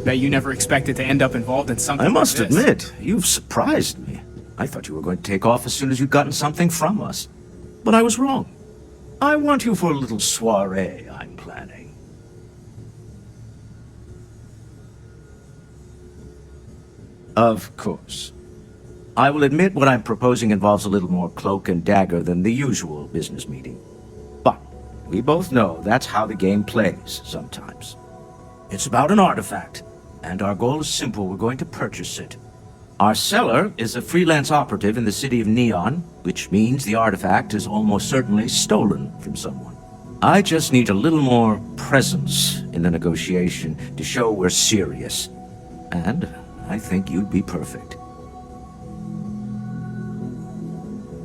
Bet you never expected to end up involved in something I must like this. admit, you've surprised me. I thought you were going to take off as soon as you'd gotten something from us. But I was wrong. I want you for a little soiree I'm planning. Of course. I will admit what I'm proposing involves a little more cloak and dagger than the usual business meeting. But we both know that's how the game plays sometimes. It's about an artifact, and our goal is simple. We're going to purchase it. Our seller is a freelance operative in the city of Neon, which means the artifact is almost certainly stolen from someone. I just need a little more presence in the negotiation to show we're serious. And I think you'd be perfect.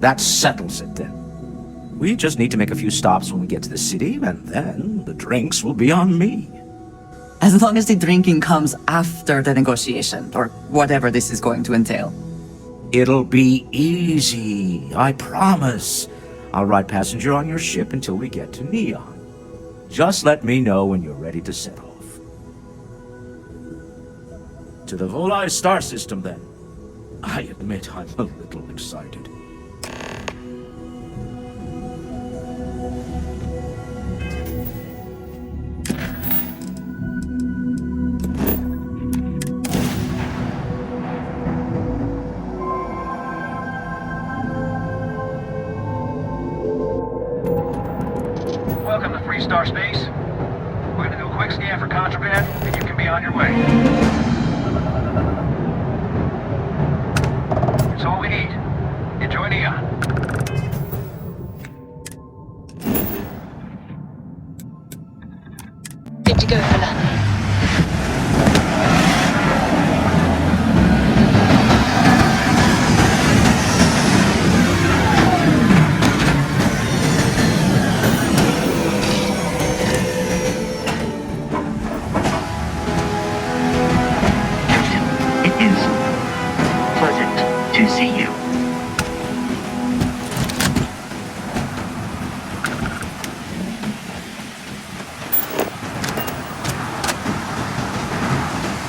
That settles it then. We just need to make a few stops when we get to the city, and then the drinks will be on me. As long as the drinking comes after the negotiation, or whatever this is going to entail. It'll be easy, I promise. I'll ride passenger on your ship until we get to Neon. Just let me know when you're ready to set off. To the Volai star system, then. I admit I'm a little excited. Welcome to Free Star Space. We're gonna do a quick scan for contraband, and you can be on your way. That's all we need. Enjoy Neon. Good to go for landing. It is pleasant to see you.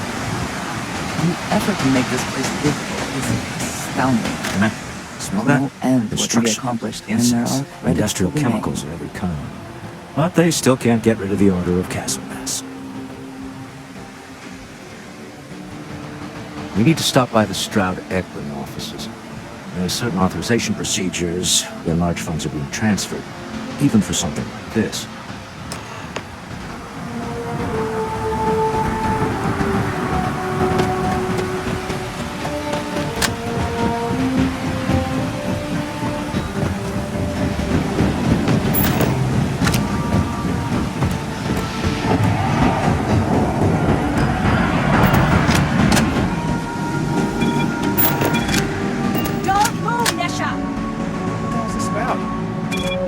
The effort to make this place livable is astounding. Smell No that? end what can be Construction, accomplished when there incense, are ready industrial to be made. chemicals of every kind. But they still can't get rid of the odor of castle mess. We need to stop by the Stroud-Eklund offices. There are certain authorization procedures where large funds are being transferred, even for something like this. Don't move, Nesha! What's this about?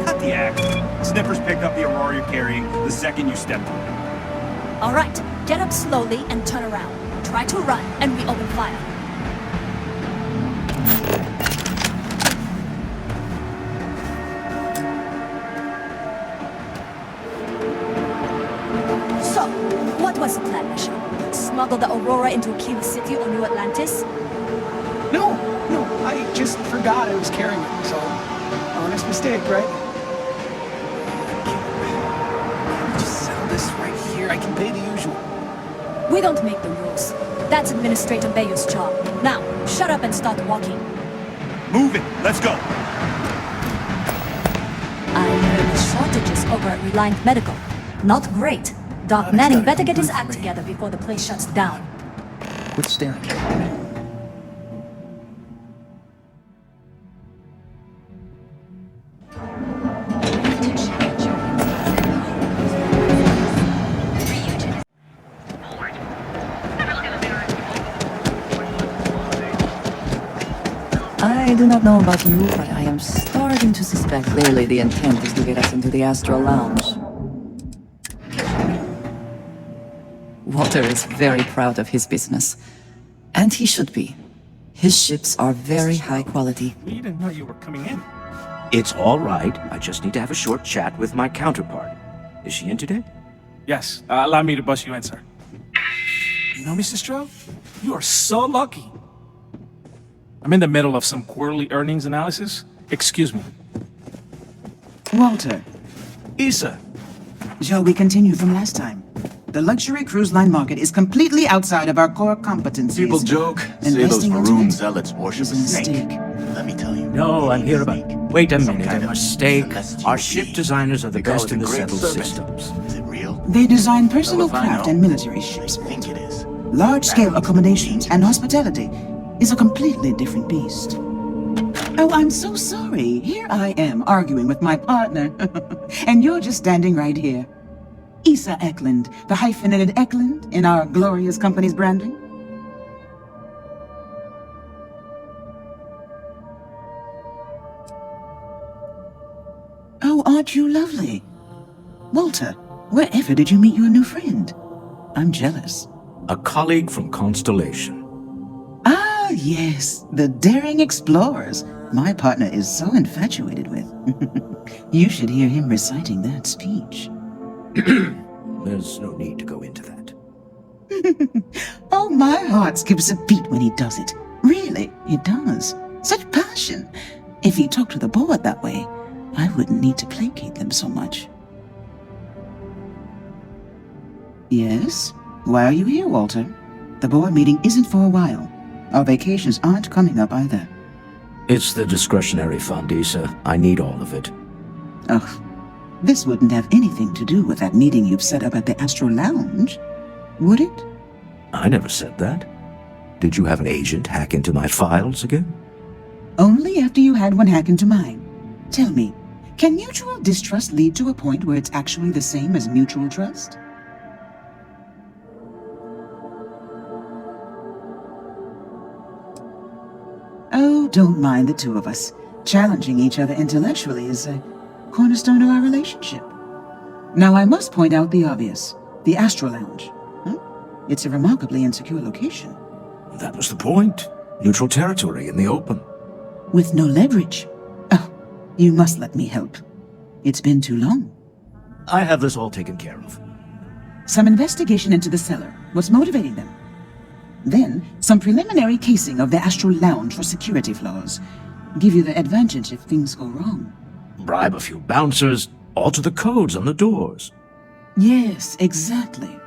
Cut the act. Snippers picked up the Aurora you're carrying the second you stepped on it. All right, get up slowly and turn around. Try to run, and we open fire. So, what was the plan, Nesha? Smuggle the Aurora into Aquila City or New Atlantis? No, I just forgot I was carrying it, so honest mistake, right? Just settle this right here. I can pay the usual. We don't make the rules. That's Administrator Bayou's job. Now, shut up and start walking. Move it. Let's go. I heard the shortages over at Reliant Medical. Not great. Doc Manning better get his act together before the place shuts down. Quit staring. I do not know about you, but I am starting to suspect clearly the intent is to get us into the Astral Lounge. Walter is very proud of his business. And he should be. His ships are very high quality. We didn't know you were coming in. It's all right. I just need to have a short chat with my counterpart. Is she in today? Yes, allow me to bust you in, sir. You know, Mr. Stroh, you are so lucky. I'm in the middle of some quarterly earnings analysis. Excuse me. Walter, Issa. shall we continue from last time? The luxury cruise line market is completely outside of our core competencies. People joke, say those Investing into maroon it zealots worship a is a snake. mistake. Let me tell you. No, I'm here about... Wait a minute, kind a of mistake. celestial Our ship being. designers are the They call best it in the the Great settled Serpent. systems. Is it real? They design personal Well, if I craft know, and military ships. I think it is. Large-scale accommodations and hospitality is a completely different beast. Oh, I'm so sorry. Here I am arguing with my partner, and you're just standing right here. Issa Eklund, the hyphenated Eklund in our glorious company's branding. Oh, aren't you lovely? Walter, wherever did you meet your new friend? I'm jealous. A colleague from Constellation. Ah, yes, the daring explorers my partner is so infatuated with. You should hear him reciting that speech. There's no need to go into that. Oh, my heart skips a beat when he does it. Really, it does. Such passion. If he talked to the board that way, I wouldn't need to placate them so much. Yes? Why are you here, Walter? The board meeting isn't for a while. Our vacations aren't coming up either. It's the discretionary fund, Issa. I need all of it. Ugh. This wouldn't have anything to do with that meeting you've set up at the Astro Lounge, would it? I never said that. Did you have an agent hack into my files again? Only after you had one hack into mine. Tell me, can mutual distrust lead to a point where it's actually the same as mutual trust? Oh, don't mind the two of us. Challenging each other intellectually is a cornerstone of our relationship. Now, I must point out the obvious. The Astro Lounge. Huh? It's a remarkably insecure location. That was the point. Neutral territory in the open. With no leverage. Oh, you must let me help. It's been too long. I have this all taken care of. Some investigation into the cellar. What's motivating them? Then, some preliminary casing of the Astral Lounge for security flaws. Give you the advantage if things go wrong. Bribe a few bouncers, alter the codes on the doors. Yes, exactly.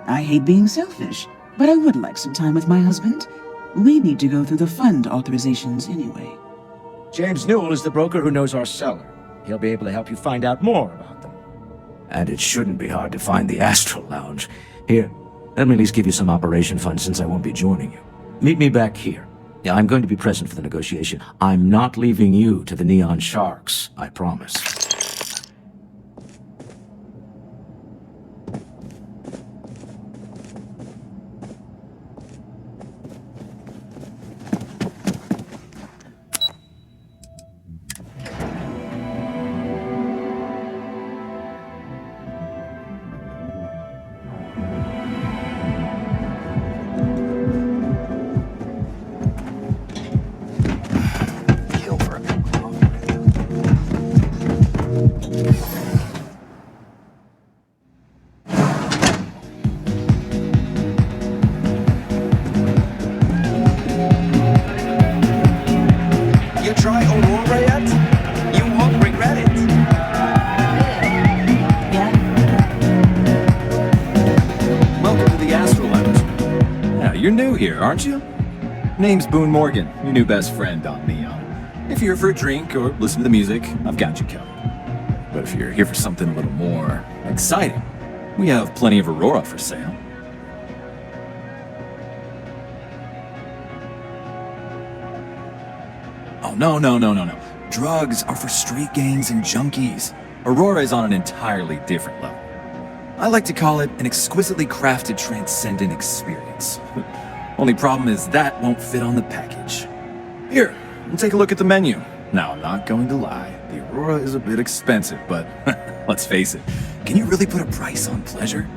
I hate being selfish, but I would like some time with my husband. We need to go through the fund authorizations anyway. James Newell is the broker who knows our cellar. He'll be able to help you find out more about them. And it shouldn't be hard to find the Astral Lounge. Here, let me at least give you some operation funds since I won't be joining you. Meet me back here. Yeah, I'm going to be present for the negotiation. I'm not leaving you to the Neon Sharks, I promise. You try Aurora yet? You won't regret it. Yeah? Welcome to the Astro Lounge. Yeah, you're new here, aren't you? Name's Boone Morgan, your new best friend on Neon. If you're here for a drink or listen to the music, I've got you covered. But if you're here for something a little more exciting, we have plenty of Aurora for sale. Oh, no. Drugs are for street gangs and junkies. Aurora is on an entirely different level. I like to call it an exquisitely crafted transcendent experience. Only problem is that won't fit on the package. Here, we'll take a look at the menu. Now, I'm not going to lie. The Aurora is a bit expensive, but let's face it. Can you really put a price on pleasure?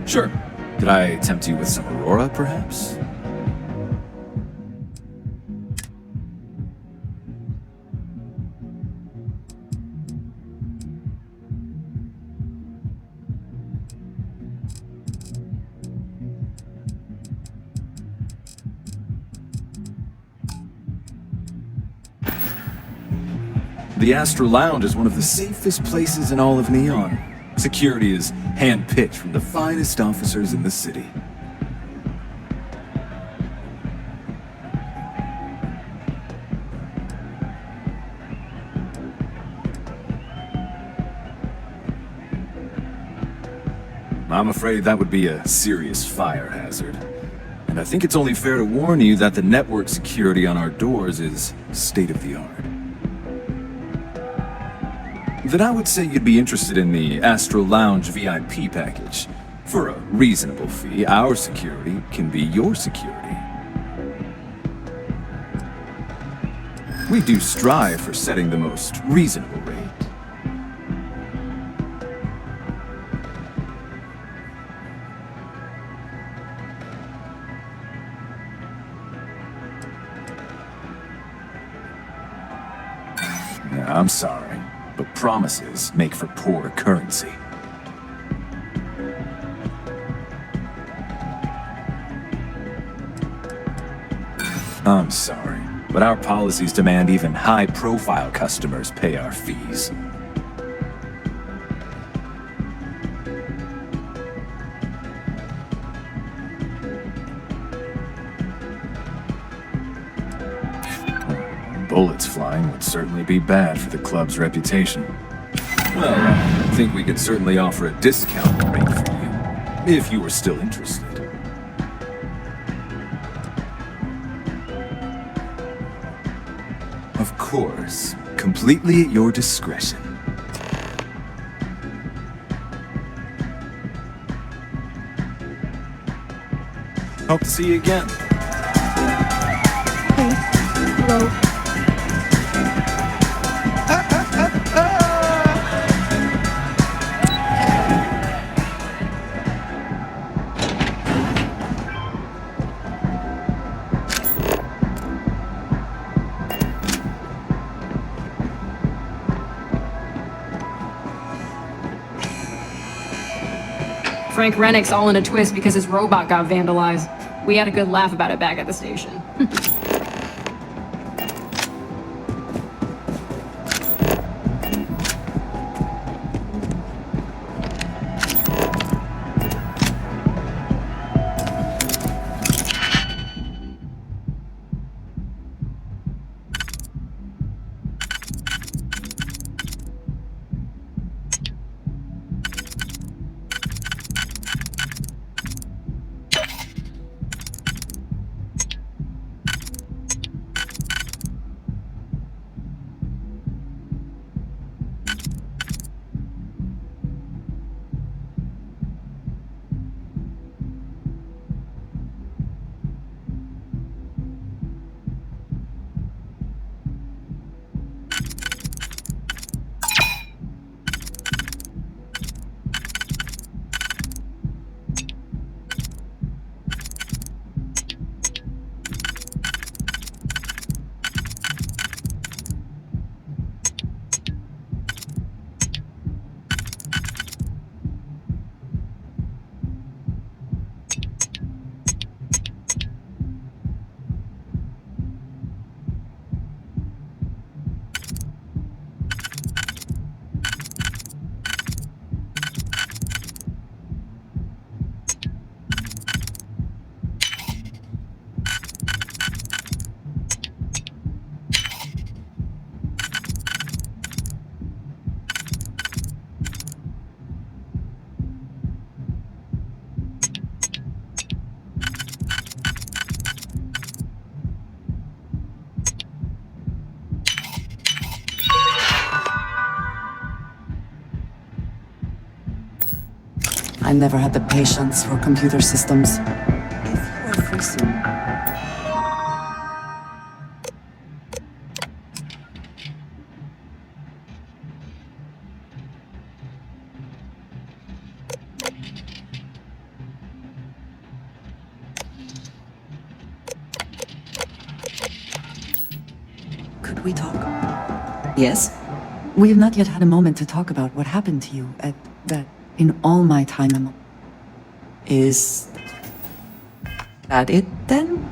Sure. Could I tempt you with some Aurora, perhaps? The Astral Lounge is one of the safest places in all of Neon. Security is hand-picked from the finest officers in the city. I'm afraid that would be a serious fire hazard. And I think it's only fair to warn you that the network security on our doors is state-of-the-art. Then I would say you'd be interested in the Astral Lounge VIP package. For a reasonable fee, our security can be your security. We do strive for setting the most reasonable rate. I'm sorry, but promises make for poor currency. I'm sorry, but our policies demand even high-profile customers pay our fees. Bullets flying would certainly be bad for the club's reputation. Well, I think we could certainly offer a discount rate for you, if you were still interested. Of course, completely at your discretion. Hope to see you again. Hello. Frank Rennick's all in a twist because his robot got vandalized. We had a good laugh about it back at the station. I never had the patience for computer systems. If you were free soon. we talk? Yes? We have not yet had a moment to talk about what happened to you at that in all my time. Is that it then?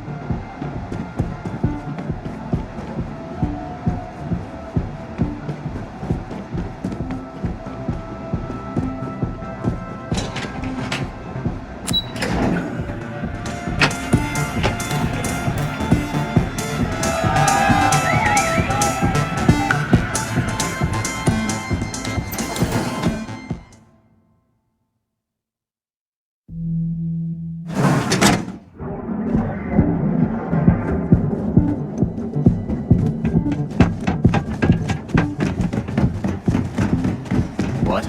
What?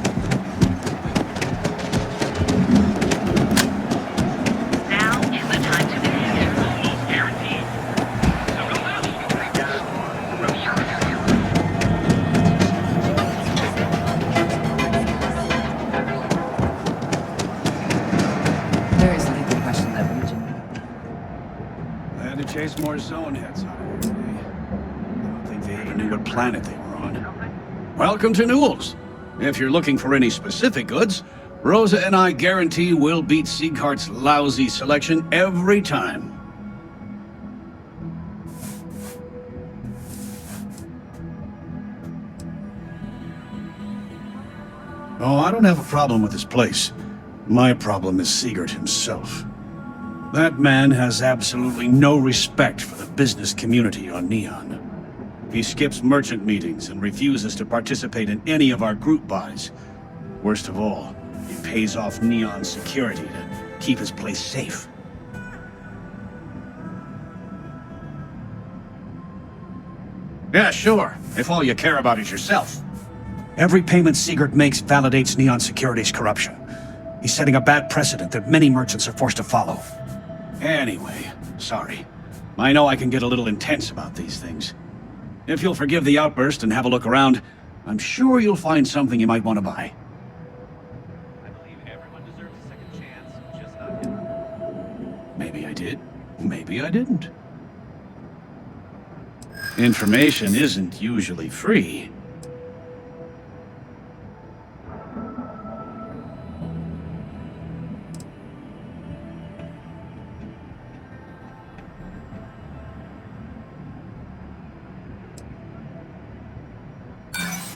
Now is the time to enhance guaranteed. There is little question that region. I had to chase more zone heads out of here today. I don't think they even knew what planet they were on. Welcome to Newell's. If you're looking for any specific goods, Rosa and I guarantee we'll beat Sieghart's lousy selection every time. Oh, I don't have a problem with this place. My problem is Siegert himself. That man has absolutely no respect for the business community on Neon. He skips merchant meetings and refuses to participate in any of our group buys. Worst of all, he pays off Neon security to keep his place safe. Yeah, sure, if all you care about is yourself. Every payment Siegert makes validates Neon Security's corruption. He's setting a bad precedent that many merchants are forced to follow. Anyway, sorry. I know I can get a little intense about these things. If you'll forgive the outburst and have a look around, I'm sure you'll find something you might want to buy. I believe everyone deserves a second chance, just not him. Maybe I did, maybe I didn't. Information isn't usually free.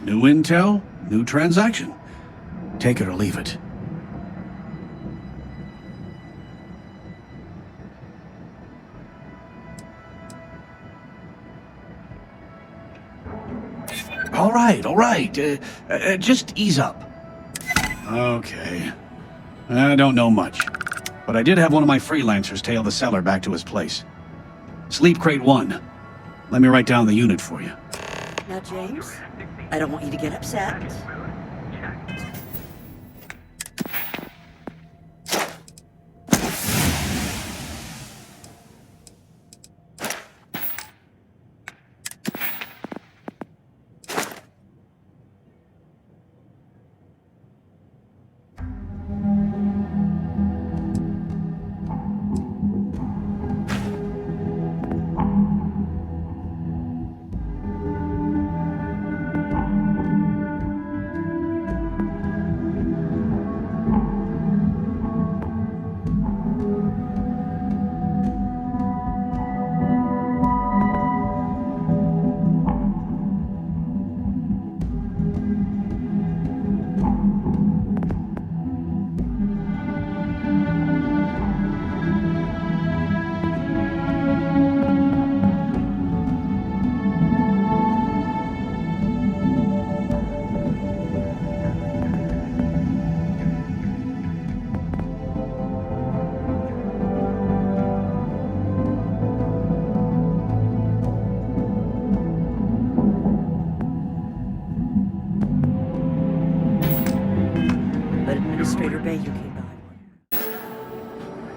New intel, new transaction. Take it or leave it. All right. Just ease up. Okay. I don't know much, but I did have one of my freelancers tail the seller back to his place. Sleep Crate 1. Let me write down the unit for you. Now, James, I don't want you to get upset.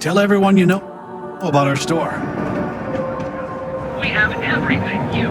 Tell everyone you know about our store. We have everything you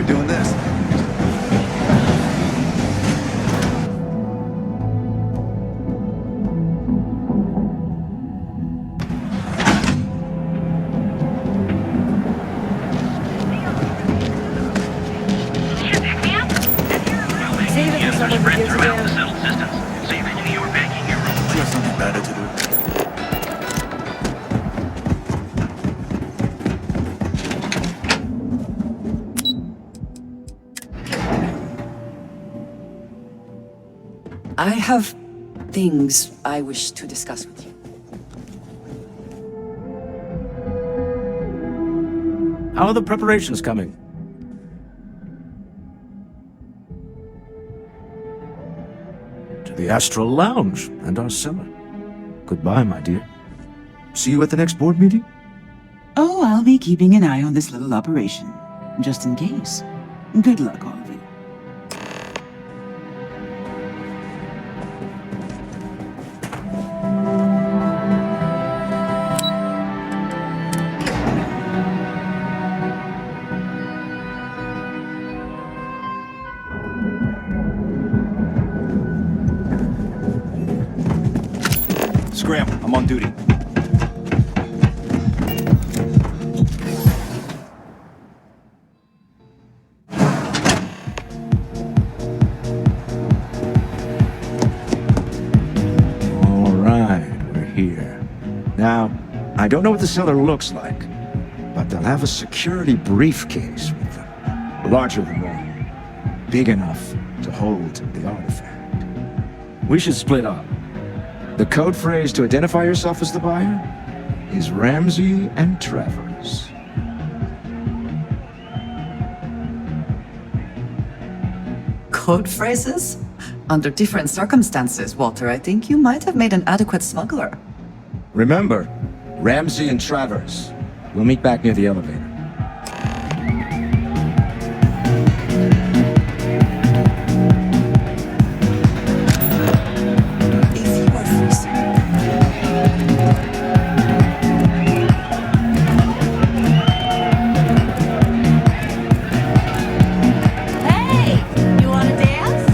be doing this. Save it for someone who gives a Throughout the damn. settled systems, so you can do your banking here. You have something better to do. I have things I wish to discuss with you. How are the preparations coming? To the Astral Lounge and our cellar. Goodbye, my dear. See you at the next board meeting? Oh, I'll be keeping an eye on this little operation, just in case. Good luck, all of you. Scram, I'm on duty. All right, we're here. Now, I don't know what the cellar looks like, but they'll have a security briefcase with them. Larger than one. Big enough to hold the artifact. We should split up. The code phrase to identify yourself as the buyer is Ramsey and Travers. Code phrases? Under different circumstances, Walter, I think you might have made an adequate smuggler. Remember, Ramsey and Travers. We'll meet back near the elevator. Hey, you wanna dance?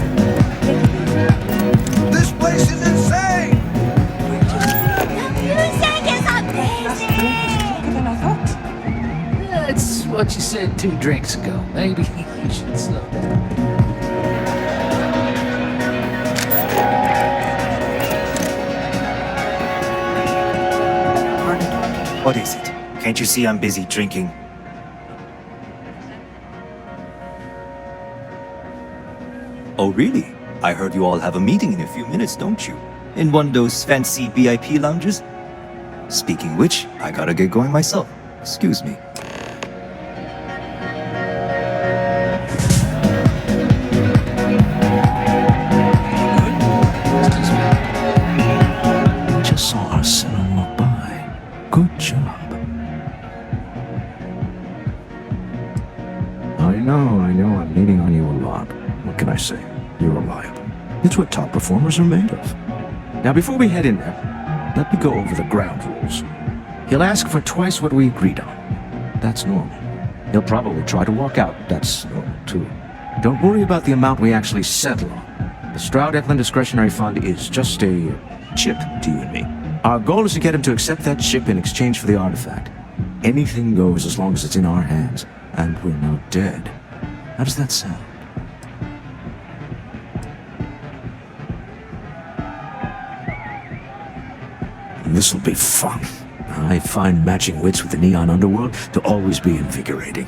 This place is insane! The music is amazing! That's what you said 2 drinks ago. Maybe you should slow down. What is it? Can't you see I'm busy drinking? Oh, really? I heard you all have a meeting in a few minutes, don't you? In one of those fancy VIP lounges? Speaking which, I gotta get going myself. Excuse me. Just saw our cellar walk by. Good job. I know, I'm leaning on you a lot. What can I say? You're reliable. It's what top performers are made of. Now, before we head in there, let me go over the ground rules. He'll ask for twice what we agreed on. That's normal. He'll probably try to walk out. That's normal, too. Don't worry about the amount we actually settle on. The Stroud-Eklund Discretionary Fund is just a chip to you and me. Our goal is to get him to accept that chip in exchange for the artifact. Anything goes as long as it's in our hands, and we're not dead. How does that sound? This'll be fun. I find matching wits with the neon underworld to always be invigorating.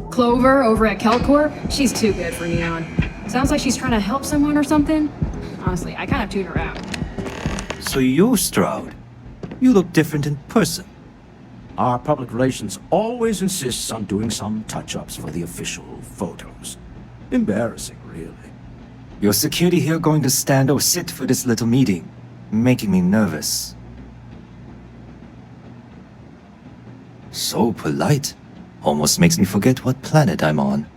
Clover over at Kelcorp, she's too good for Neon. Sounds like she's trying to help someone or something. Honestly, I kind of tune her out. So you're Stroud. You look different in person. Our public relations always insists on doing some touch-ups for the official photos. Embarrassing, really. Your security here going to stand or sit for this little meeting, making me nervous. So polite. Almost makes me forget what planet I'm on.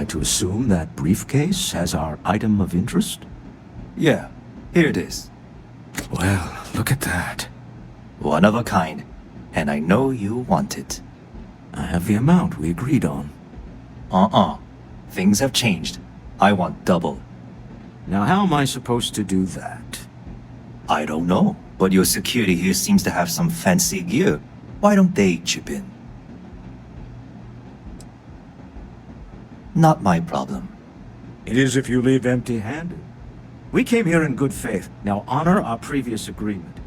to assume that briefcase has our item of interest? Yeah, here it is. Well, look at that. One of a kind. And I know you want it. I have the amount we agreed on. Things have changed. I want double. Now, how am I supposed to do that? I don't know, but your security here seems to have some fancy gear. Why don't they chip in? Not my problem. It is if you leave empty-handed. We came here in good faith. Now honor our previous agreement.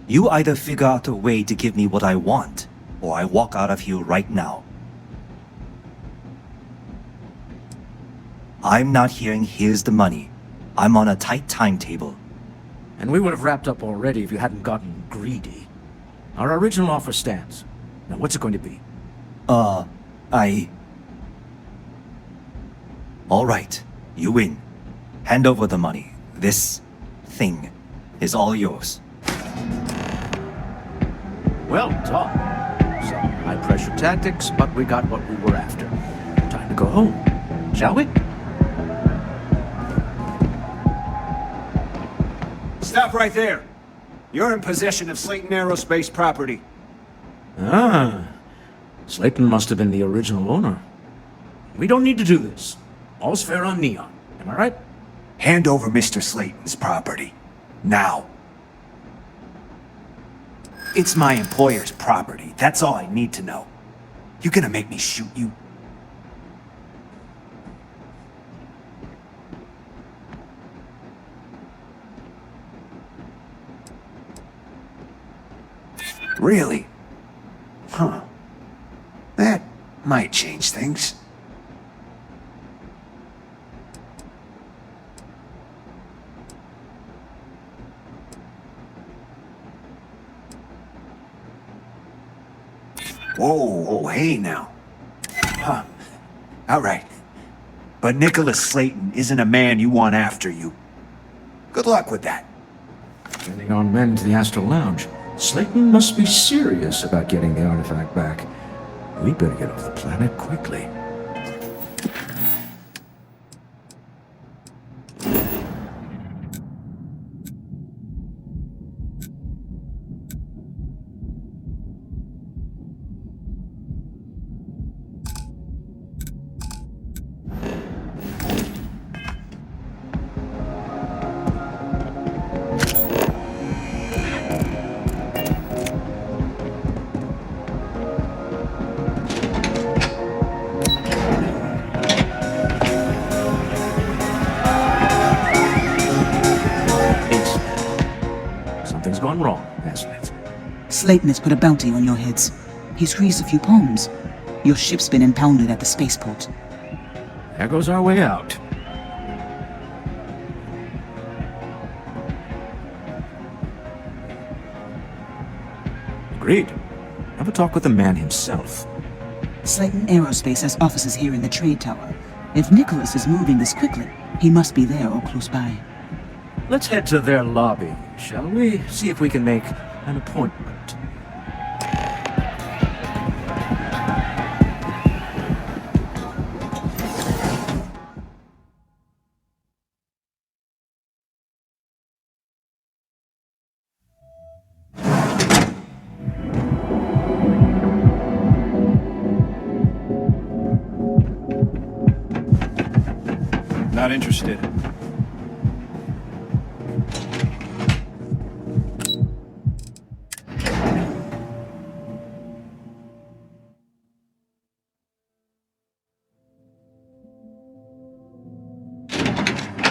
You either figure out a way to give me what I want, or I walk out of here right now. I'm not hearing here's the money. I'm on a tight timetable. And we would have wrapped up already if you hadn't gotten greedy. Our original offer stands. Now what's it going to be? All right, you win. Hand over the money. This thing is all yours. Well done. Some high-pressure tactics, but we got what we were after. Time to go home, shall we? Stop right there. You're in possession of Slayton Aerospace property. Ah, Slayton must have been the original owner. We don't need to do this. All's fair on Neon. Am I right? Hand over Mr. Slayton's property. Now. It's my employer's property. That's all I need to know. You gonna make me shoot you? Really? Huh. That might change things. Whoa, hey now. Huh. All right. But Nicholas Slayton isn't a man you want after you. Good luck with that. Sending on men to the Astral Lounge. Slayton must be serious about getting the artifact back. We better get off the planet quickly. Something's gone wrong, hasn't it? Slayton has put a bounty on your heads. He's greased a few palms. Your ship's been impounded at the spaceport. There goes our way out. Agreed. Have a talk with the man himself. Slayton Aerospace has offices here in the trade tower. If Nicholas is moving this quickly, he must be there or close by. Let's head to their lobby, shall we? See if we can make an appointment. Not interested.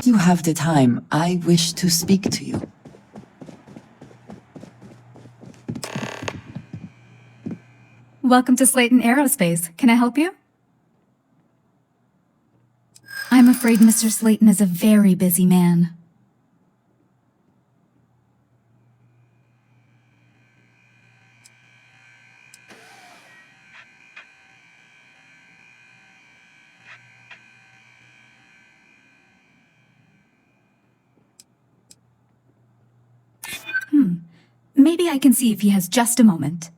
You have the time. I wish to speak to you. Welcome to Slayton Aerospace. Can I help you? I'm afraid Mr. Slayton is a very busy man. Maybe I can see if he has just a moment.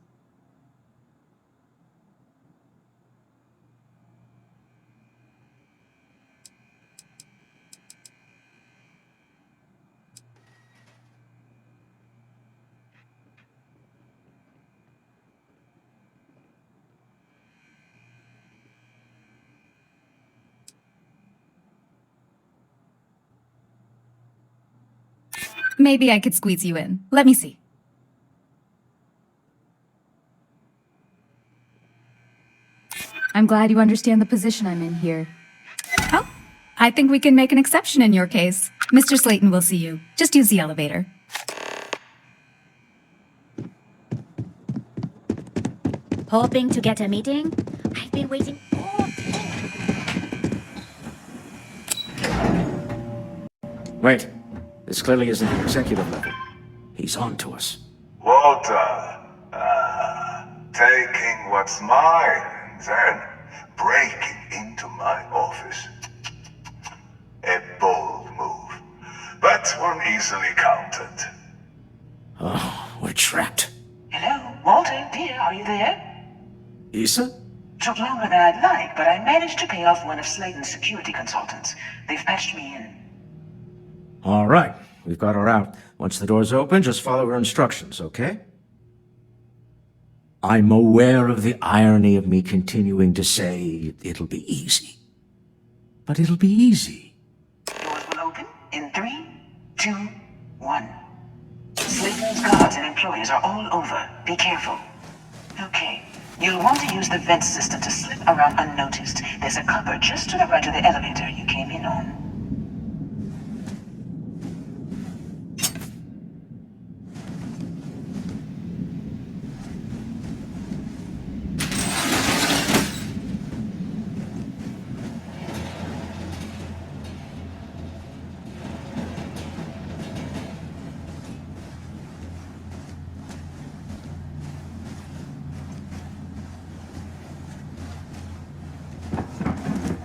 Maybe I could squeeze you in. Let me see. I'm glad you understand the position I'm in here. Oh, I think we can make an exception in your case. Mr. Slayton will see you. Just use the elevator. Hoping to get a meeting? I've been waiting all day. Wait. This clearly isn't the executive level. He's on to us. Walter, taking what's mine and then breaking into my office. A bold move, but one easily countered. Oh, we're trapped. Hello, Walter, dear, are you there? Issa? Took longer than I'd like, but I managed to pay off one of Slayton's security consultants. They've patched me in. All right. We've got her out. Once the door's open, just follow her instructions, okay? I'm aware of the irony of me continuing to say it'll be easy. But it'll be easy. Doors will open in 3, 2, 1. Slayton's guards and employees are all over. Be careful. Okay. You'll want to use the vent system to slip around unnoticed. There's a cupboard just to the right of the elevator you came in on.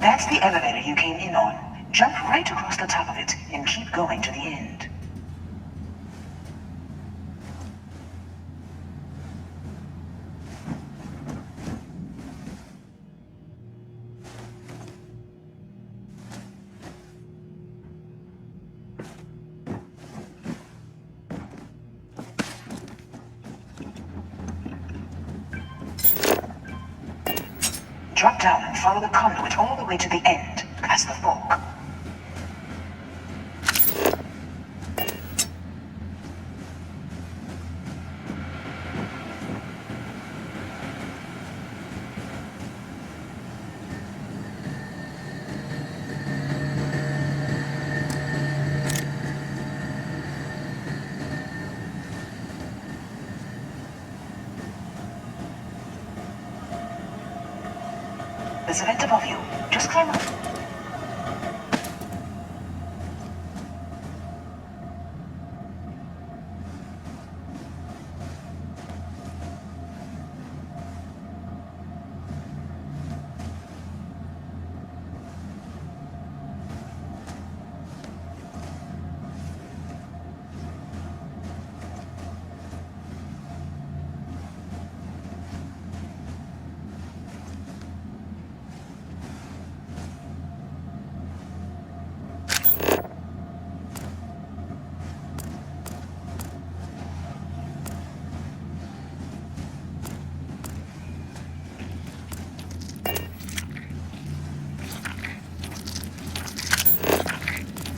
That's the elevator you came in on. Jump right across the top of it and keep going to the end. Drop down and follow the conduit all the way to the end, past the fork. There's a vent above you. Just climb up.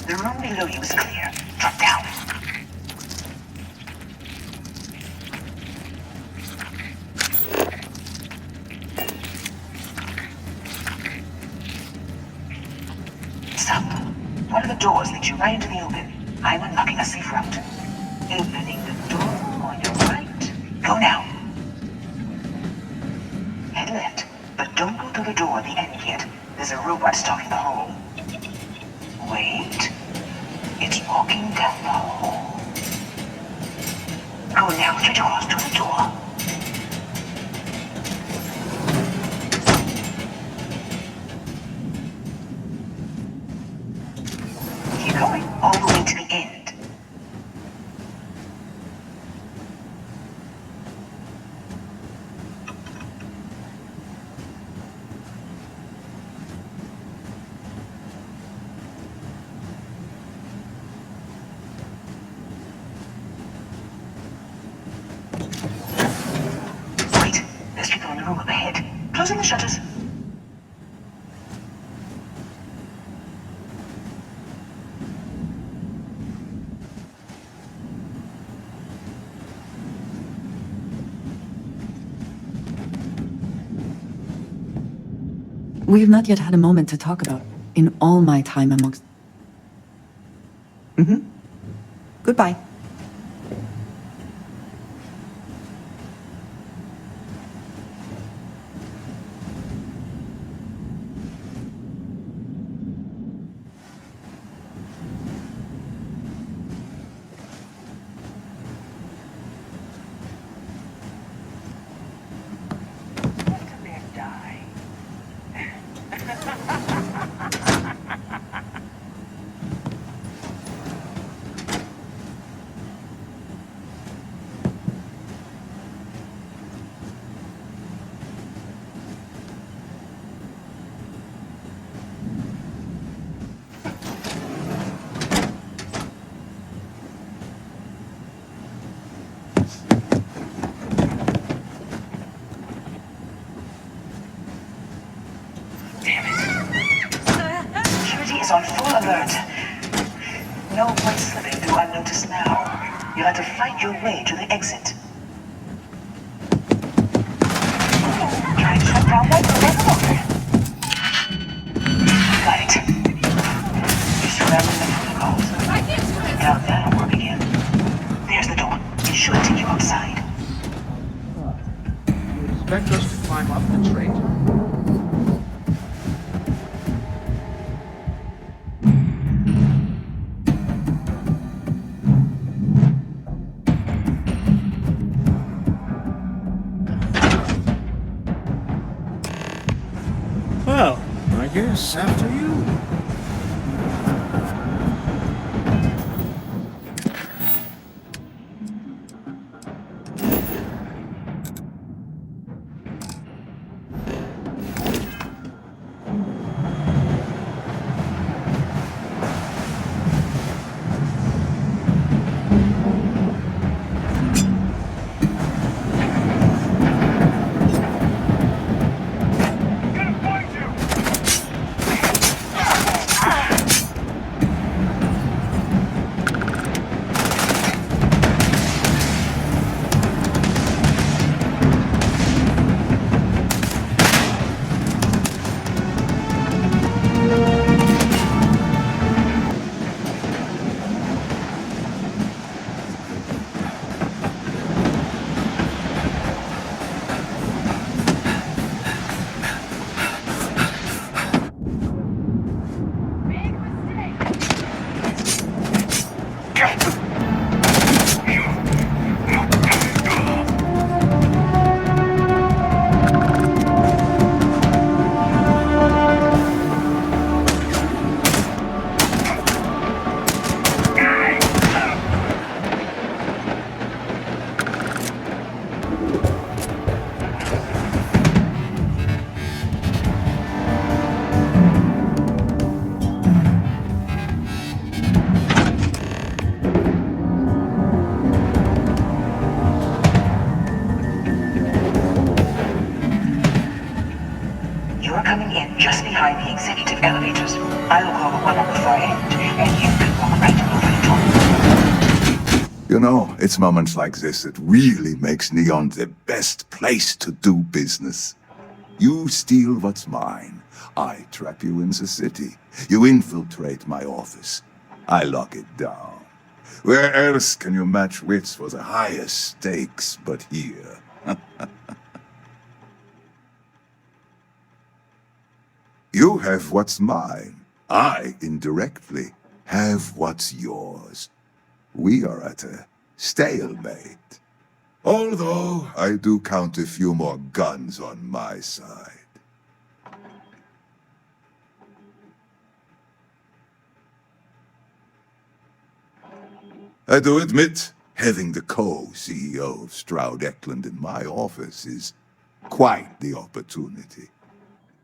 The room below you is clear. Drop down. Stop. One of the doors leads you right into the open. I'm unlocking a safe route. Opening the door on your right. Go now. Head left, but don't go through the door at the end yet. There's a robot stalking the hole. Wait. It's walking down the hall. Go now, straight across to the door. Keep going all the way to the end. There's people in the room up ahead. Closing the shutters. We have not yet had a moment to talk about in all my time amongst... Goodbye. Security is on full alert. No point slipping through unnoticed now. You'll have to fight your way to the exit. Try to shut down that door. Got it. You're surrounding the protocols. Now that'll work again. There's the door. It should take you outside. You expect us to climb up the trait? Well, I guess after you. You're coming in just behind the executive elevators. I will call the one on the far end, and you can walk right over the door. You know, it's moments like this that really makes Neon the best place to do business. You steal what's mine. I trap you in the city. You infiltrate my office. I lock it down. Where else can you match wits for the highest stakes but here? You have what's mine. I, indirectly, have what's yours. We are at a stalemate. Although I do count a few more guns on my side. I do admit, having the co-CEO of Stroud Eklund in my office is quite the opportunity.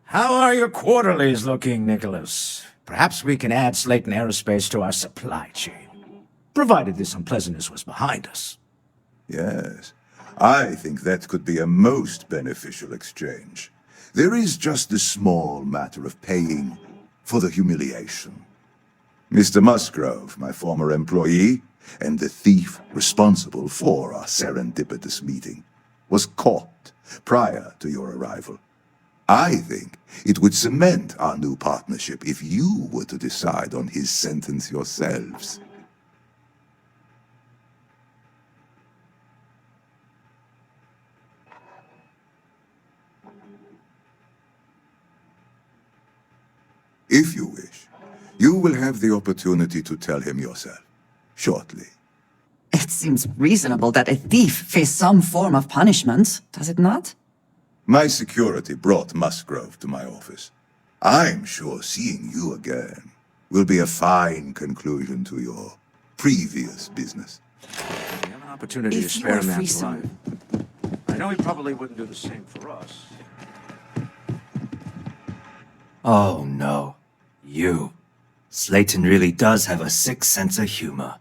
How are your quarterlies looking, Nicholas? Perhaps we can add Slayton Aerospace to our supply chain, provided this unpleasantness was behind us. Yes, I think that could be a most beneficial exchange. There is just the small matter of paying for the humiliation. Mr. Musgrove, my former employee, and the thief responsible for our serendipitous meeting, was caught prior to your arrival. I think it would cement our new partnership if you were to decide on his sentence yourselves. If you wish, you will have the opportunity to tell him yourself, shortly. It seems reasonable that a thief face some form of punishment, does it not? My security brought Musgrove to my office. I'm sure seeing you again will be a fine conclusion to your previous business. We have an opportunity to spare a man's life. I know he probably wouldn't do the same for us. Oh no. You. Slayton really does have a sick sense of humor.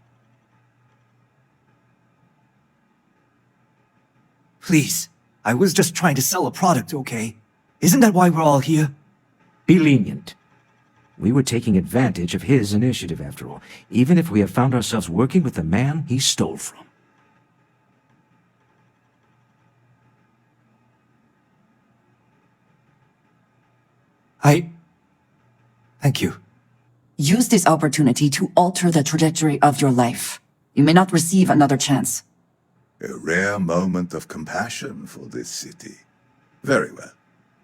Please, I was just trying to sell a product, okay? Isn't that why we're all here? Be lenient. We were taking advantage of his initiative, after all, even if we have found ourselves working with the man he stole from. Thank you. Use this opportunity to alter the trajectory of your life. You may not receive another chance. A rare moment of compassion for this city. Very well.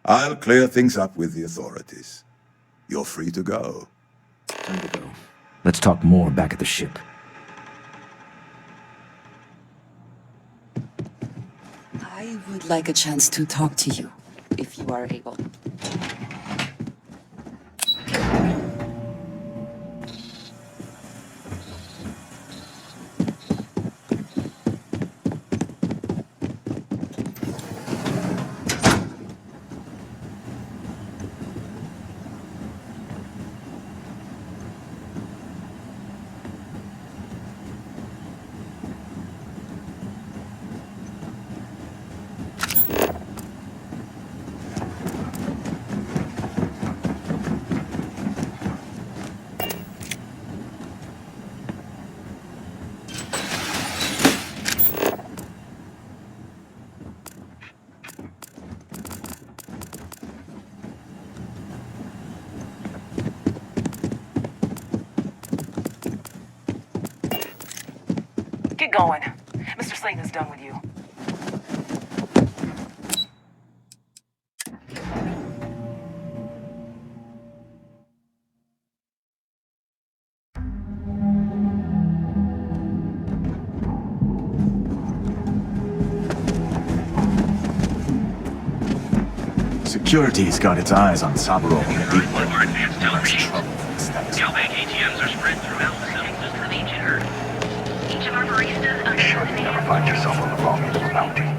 I'll clear things up with the authorities. You're free to go. Time to go. Let's talk more back at the ship. I would like a chance to talk to you, if you are able. Get going. Mr. Slayton is done with you. Security's got its eyes on Saburo. More advanced television. Galbank ATMs are spread throughout the southeast of ancient Earth. Each of our baristas are Sure you never find yourself on the wrong end of the mountain.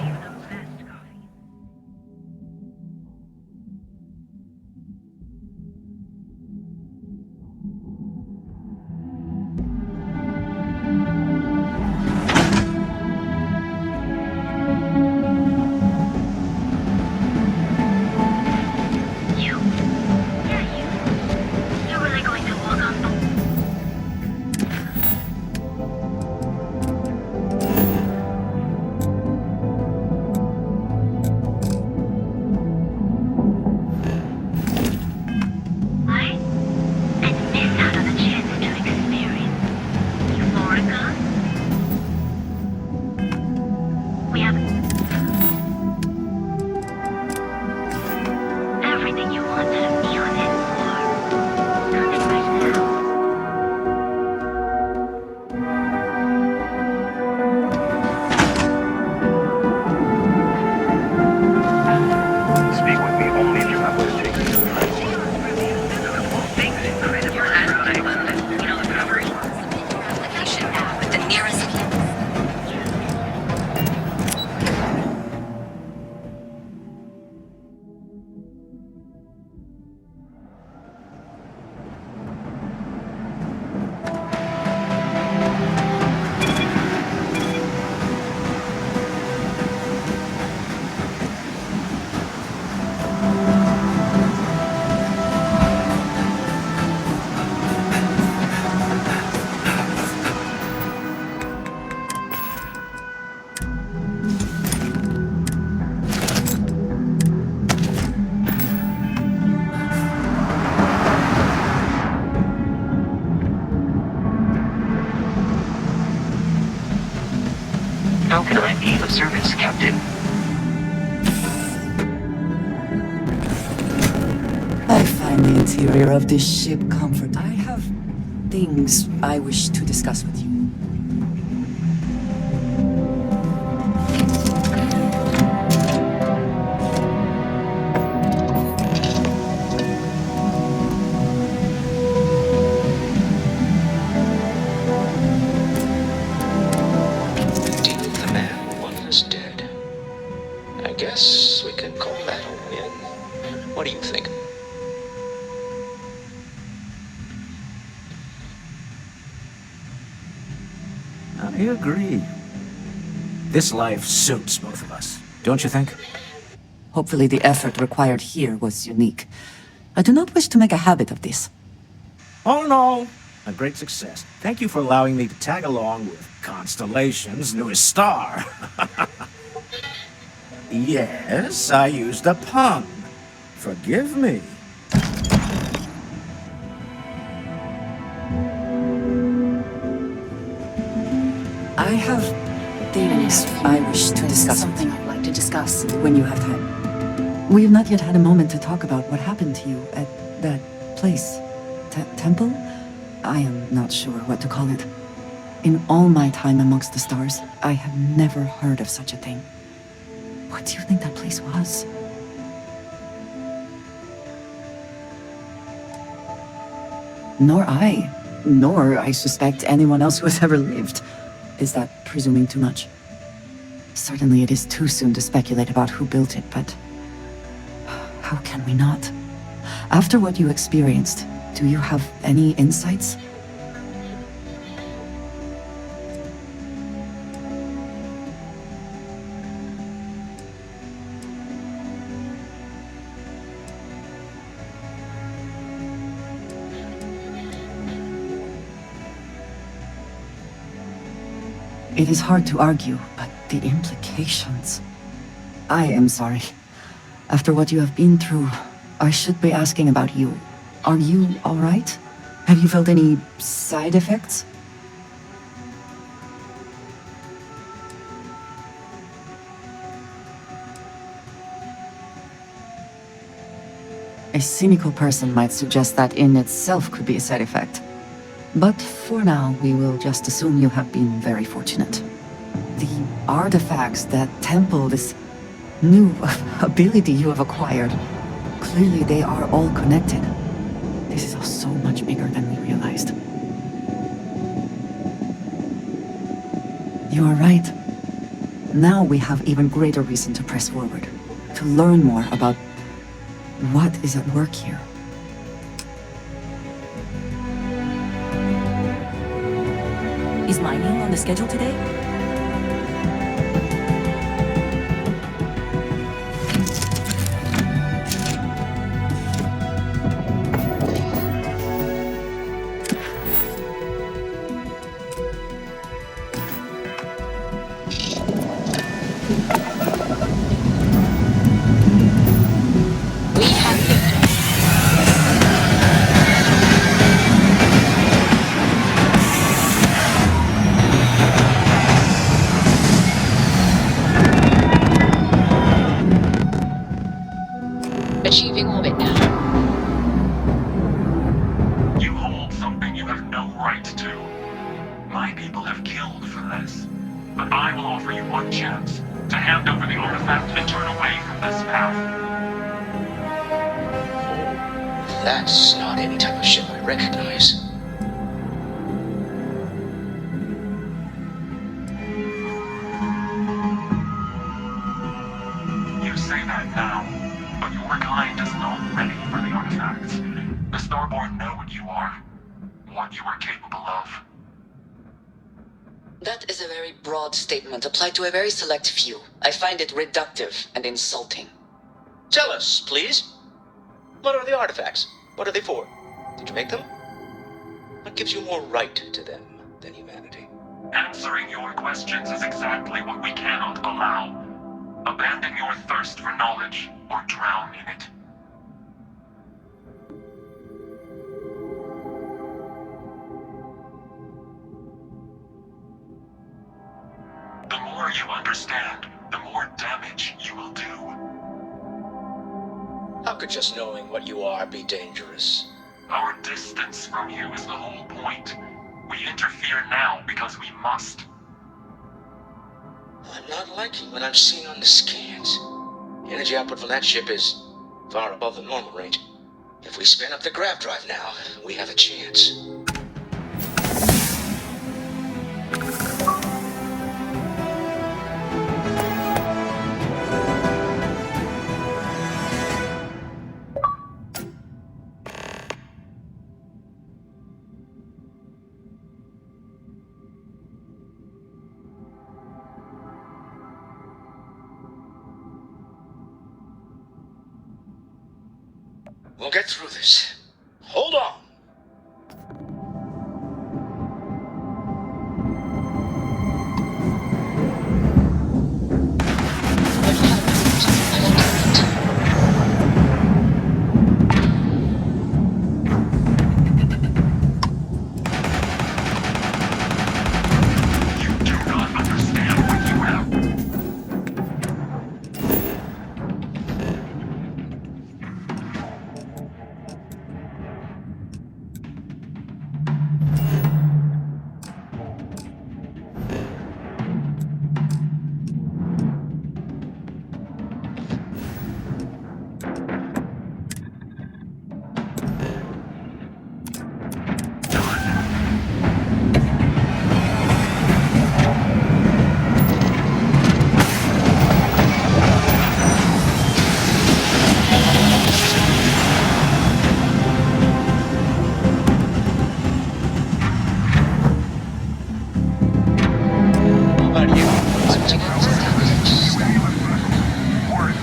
I'm being of service, Captain. I find the interior of this ship comfort. I have things I wish to discuss with you. Deal with the man who wanted us dead. I guess we could call that a win. What do you think? I agree. This life suits both of us, don't you think? Hopefully the effort required here was unique. I do not wish to make a habit of this. Oh no, a great success. Thank you for allowing me to tag along with Constellation's newest star. Yes, I used a pun. Forgive me. I have things I wish to discuss. Something I'd like to discuss. When you have time. We have not yet had a moment to talk about what happened to you at that place. Temple? I am not sure what to call it. In all my time amongst the stars, I have never heard of such a thing. What do you think that place was? Nor I suspect anyone else who has ever lived. Is that presuming too much? Certainly it is too soon to speculate about who built it, but how can we not? After what you experienced, do you have any insights? It is hard to argue, but the implications... I am sorry. After what you have been through, I should be asking about you. Are you all right? Have you felt any side effects? A cynical person might suggest that in itself could be a side effect. But for now, we will just assume you have been very fortunate. The artifacts that temple this new ability you have acquired, clearly they are all connected. This is all so much bigger than we realized. You are right. Now we have even greater reason to press forward, to learn more about what is at work here. Is mining on the schedule today? Achieving orbit now. You hold something you have no right to. My people have killed for this. But I will offer you one chance to hand over the artifact and turn away from this path. That's not any type of ship I recognize. You say that now, but your kind is not ready for the artifacts. The Starborn know what you are, what you are capable of. That is a very broad statement applied to a very select few. I find it reductive and insulting. Tell us, please. What are the artifacts? What are they for? Did you make them? What gives you more right to them than humanity? Answering your questions is exactly what we cannot allow. Abandon your thirst for knowledge, or drown in it. The more you understand, How could just knowing what you are be dangerous? Our distance from you is the whole point. We interfere now because we must. I'm not liking what I'm seeing on the scans. Energy output from that ship is far above the normal range. If we spin up the grav drive now, we have a chance. We'll get through this. Hold on.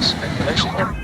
Speculation?